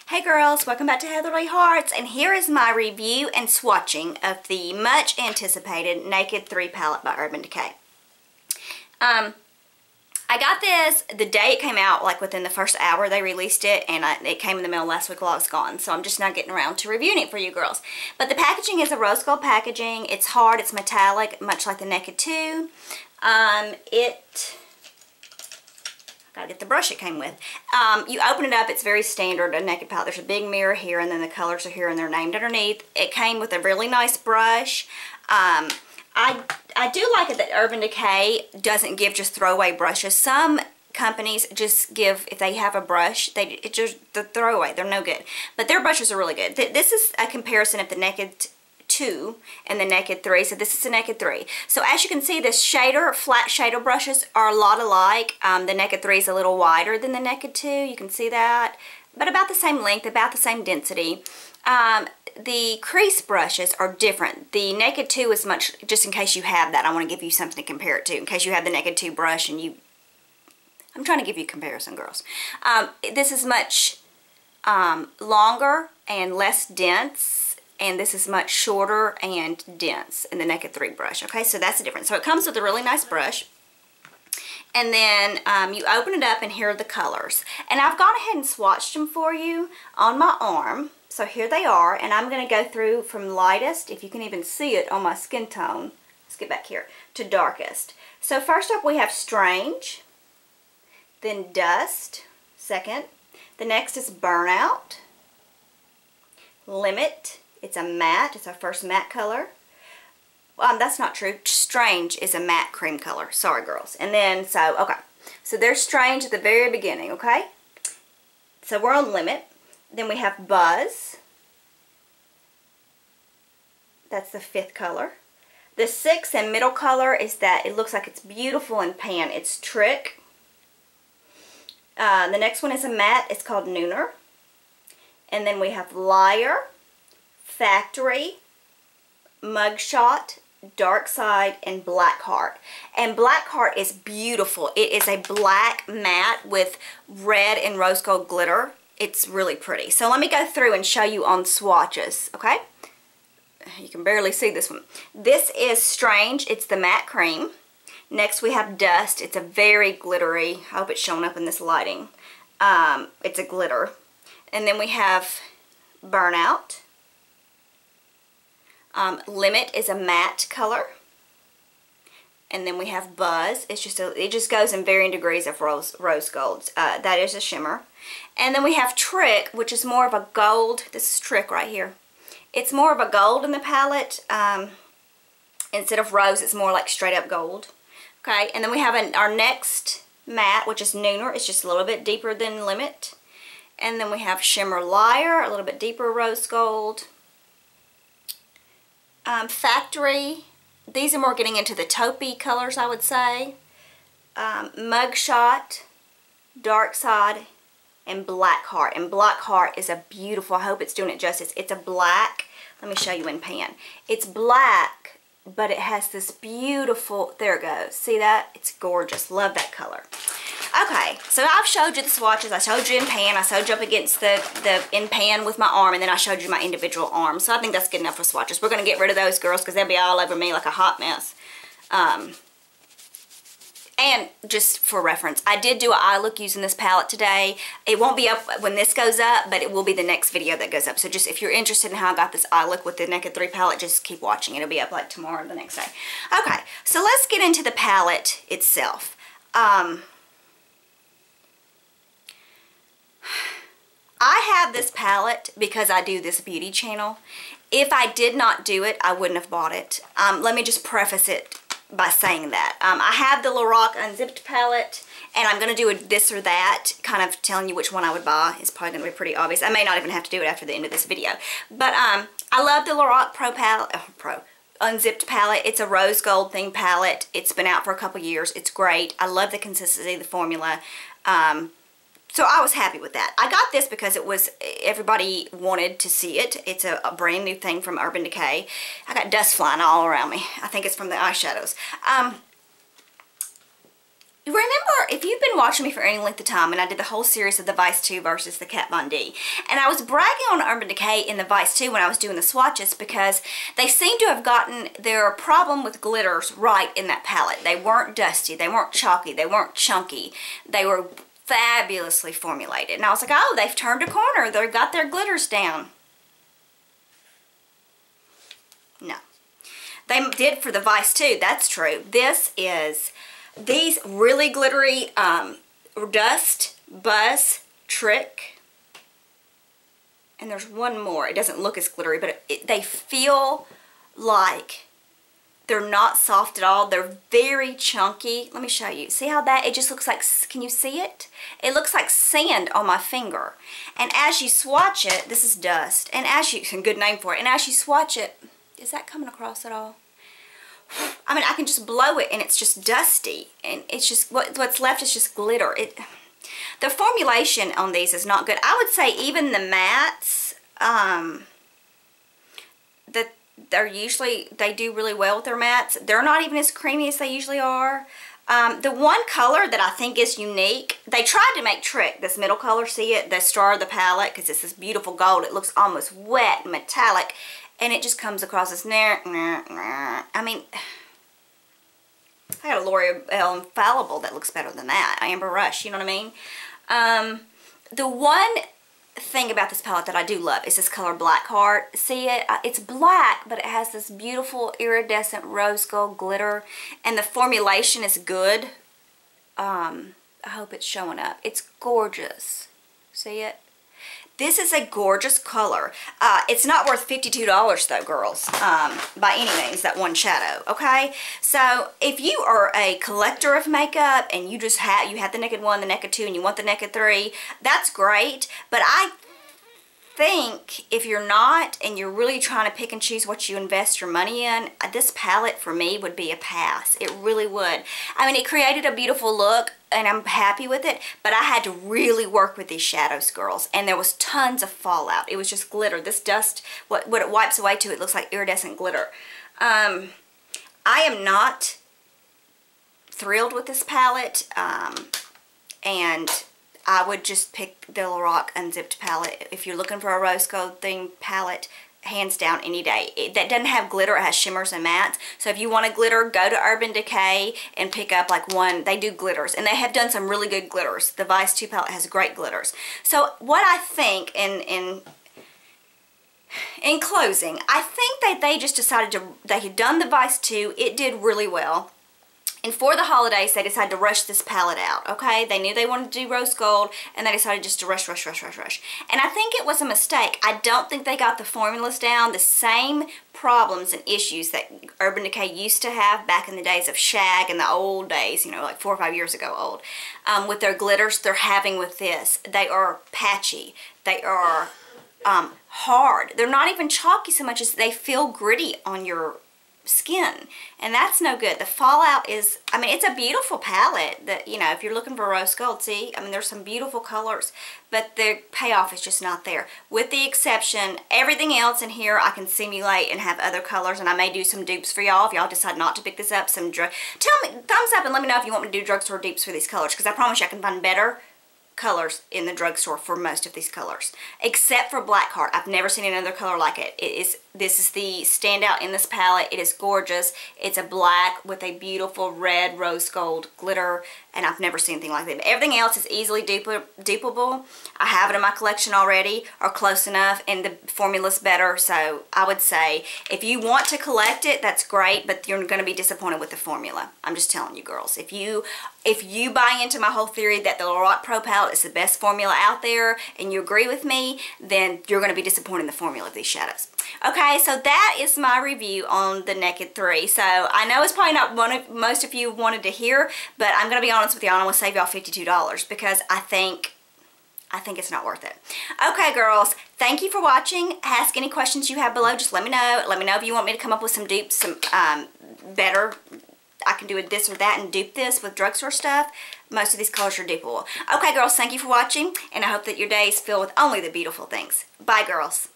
Hey girls, welcome back to Heatherly Hearts, and here is my review and swatching of the much anticipated Naked 3 palette by Urban Decay. I got this the day it came out, like within the first hour they released it, and it came in the mail last week while I was gone, so I'm just now getting around to reviewing it for you girls. But the packaging is a rose gold packaging. It's hard, it's metallic, much like the Naked 2. Gotta get the brush it came with. You open it up, it's very standard, a Naked palette. There's a big mirror here, and then the colors are here, and they're named underneath. It came with a really nice brush. I do like it that Urban Decay doesn't give just throwaway brushes. Some companies just give, if they have a brush, it's just the throwaway. They're no good. But their brushes are really good. This is a comparison of the Naked 2 and the Naked 3. So this is the Naked 3. So as you can see, the flat shader brushes are a lot alike. The Naked 3 is a little wider than the Naked 2. You can see that. But about the same length, about the same density. The crease brushes are different. The Naked 2 is much, just in case you have that, I want to give you something to compare it to. In case you have the Naked 2 brush and I'm trying to give you a comparison, girls. This is much longer and less dense, and this is much shorter and dense in the Naked 3 brush. Okay, so that's the difference. So it comes with a really nice brush. And then you open it up, and here are the colors. And I've gone ahead and swatched them for you on my arm. So here they are, and I'm going to go through from lightest, if you can even see it on my skin tone, let's get back here, to darkest. So first up we have Strange, then Dust, second. The next is Burnout, Limit, it's a matte, it's our first matte color. That's not true, Strange is a matte cream color, sorry girls. And then, okay, so there's Strange at the very beginning, okay? So we're on Limit. Then we have Buzz. That's the 5th color. The 6th and middle color is that it looks like it's beautiful in pan. It's Trick. The next one is a matte. It's called Nooner. And then we have Liar, Factory, Mugshot, Dark Side, and Blackheart. And Blackheart is beautiful. It is a black matte with red and rose gold glitter. It's really pretty. So let me go through and show you on swatches, okay? You can barely see this one. This is Strange. It's the matte cream. Next we have Dust. It's a very glittery. I hope it's showing up in this lighting. It's a glitter. And then we have Burnout. Limit is a matte color. And then we have Buzz. It's just it just goes in varying degrees of rose gold. That is a shimmer. And then we have Trick, which is more of a gold. This is Trick right here. It's more of a gold in the palette. Instead of rose, it's more like straight up gold. Okay, and then we have our next matte, which is Nooner. It's just a little bit deeper than Limit. And then we have Shimmer Liar, a little bit deeper rose gold. Factory. These are more getting into the taupey colors, I would say. Mugshot, Dark Side, and Blackheart. And Blackheart is a beautiful, I hope it's doing it justice. It's a black, let me show you in pan. It's black, but it has this beautiful, there it goes. See that? It's gorgeous. Love that color. Okay, so I've showed you the swatches. I showed you in pan. I showed you up against the in pan with my arm, and then I showed you my individual arms. So I think that's good enough for swatches. We're going to get rid of those, girls, because they'll be all over me like a hot mess. And just for reference, I did do an eye look using this palette today. It won't be up when this goes up, but it will be the next video that goes up. So just if you're interested in how I got this eye look with the Naked 3 palette, just keep watching. It'll be up like tomorrow or the next day. Okay, so let's get into the palette itself. I have this palette because I do this beauty channel. If I did not do it, I wouldn't have bought it. Let me just preface it by saying that. I have the Lorac Unzipped palette, and I'm going to do a this or that, kind of telling you which one I would buy. It's probably going to be pretty obvious. I may not even have to do it after the end of this video. But I love the Lorac Unzipped palette. It's a rose gold themed palette. It's been out for a couple years. It's great. I love the consistency of the formula. So I was happy with that. I got this because it was, everybody wanted to see it. It's a brand new thing from Urban Decay. I got dust flying all around me. I think it's from the eyeshadows. remember, if you've been watching me for any length of time, and I did the whole series of the Vice 2 versus the Kat Von D, and I was bragging on Urban Decay in the Vice 2 when I was doing the swatches because they seem to have gotten their problem with glitters right in that palette. They weren't dusty, they weren't chalky, they weren't chunky, they were fabulously formulated. And I was like, oh, they've turned a corner, they've got their glitters down. No. They did for the Vice 2, that's true. This is these really glittery Dust, Buzz, Trick, and there's one more. It doesn't look as glittery, but they feel like they're not soft at all. They're very chunky. Let me show you. See how that, it just looks like, can you see it? It looks like sand on my finger. And as you swatch it, this is Dust, and as you, good name for it, and as you swatch it, is that coming across at all? I mean, I can just blow it and it's just dusty, and it's just, what's left is just glitter. The formulation on these is not good. I would say even the mattes, that they do really well with their mattes. They're not even as creamy as they usually are. The one color that I think is unique, they tried to make Trick, this middle color, see it? The star of the palette, because it's this beautiful gold. It looks almost wet and metallic. And it just comes across as I mean, I got a L'Oreal Infallible that looks better than that. Amber Rush, you know what I mean? The one thing about this palette that I do love is this color Black Heart. See it? It's black, but it has this beautiful iridescent rose gold glitter. And the formulation is good. I hope it's showing up. It's gorgeous. See it? This is a gorgeous color. It's not worth $52 though, girls, by any means, that one shadow, okay? So if you are a collector of makeup and you just you had the Naked 1, the Naked 2, and you want the Naked 3, that's great. But I think if you're not and you're really trying to pick and choose what you invest your money in, this palette for me would be a pass. It really would. I mean, it created a beautiful look and I'm happy with it, but I had to really work with these shadows, girls, and there was tons of fallout. It was just glitter. This dust, what it wipes away to, it looks like iridescent glitter. I am not thrilled with this palette, and I would just pick the Lorac Unzipped palette. If you're looking for a rose gold themed palette, hands down any day. That doesn't have glitter, it has shimmers and mattes. So if you want a glitter, go to Urban Decay and pick up like one. They do glitters, and they have done some really good glitters. The Vice 2 palette has great glitters. So what I think in closing, I think that they just decided they had done the Vice 2. It did really well. And for the holidays, they decided to rush this palette out, okay? They knew they wanted to do rose gold, and they decided just to rush. And I think it was a mistake. I don't think they got the formulas down. The same problems and issues that Urban Decay used to have back in the days of Shag in the old days, you know, like 4 or 5 years ago old, with their glitters, they're having with this. They are patchy. They are hard. They're not even chalky so much as they feel gritty on your skin, and that's no good. The fallout is, I mean, it's a beautiful palette that, you know, if you're looking for rose gold, see, I mean, there's some beautiful colors, but the payoff is just not there. With the exception, everything else in here I can simulate and have other colors, and I may do some dupes for y'all if y'all decide not to pick this up. Tell me, thumbs up and let me know if you want me to do drugstore dupes for these colors, because I promise you I can find better colors in the drugstore for most of these colors, except for Black Heart. I've never seen another color like it. This is the standout in this palette. It is gorgeous. It's a black with a beautiful red rose gold glitter, and I've never seen anything like that. Everything else is easily dupeable. I have it in my collection already, or close enough, and the formula's better. So I would say if you want to collect it, that's great, but you're going to be disappointed with the formula. I'm just telling you, girls. If you buy into my whole theory that the Lorac Pro palette is the best formula out there, and you agree with me, then you're going to be disappointed in the formula of these shadows. Okay, so that is my review on the Naked 3. So I know it's probably not what most of you wanted to hear, but I'm going to be honest with y'all. I'm going to save y'all $52 because I think it's not worth it. Okay, girls, thank you for watching. Ask any questions you have below. Just let me know. Let me know if you want me to come up with some dupes, some better. I can do this or that and dupe this with drugstore stuff. Most of these colors are dupeable. Okay, girls, thank you for watching, and I hope that your day is filled with only the beautiful things. Bye, girls.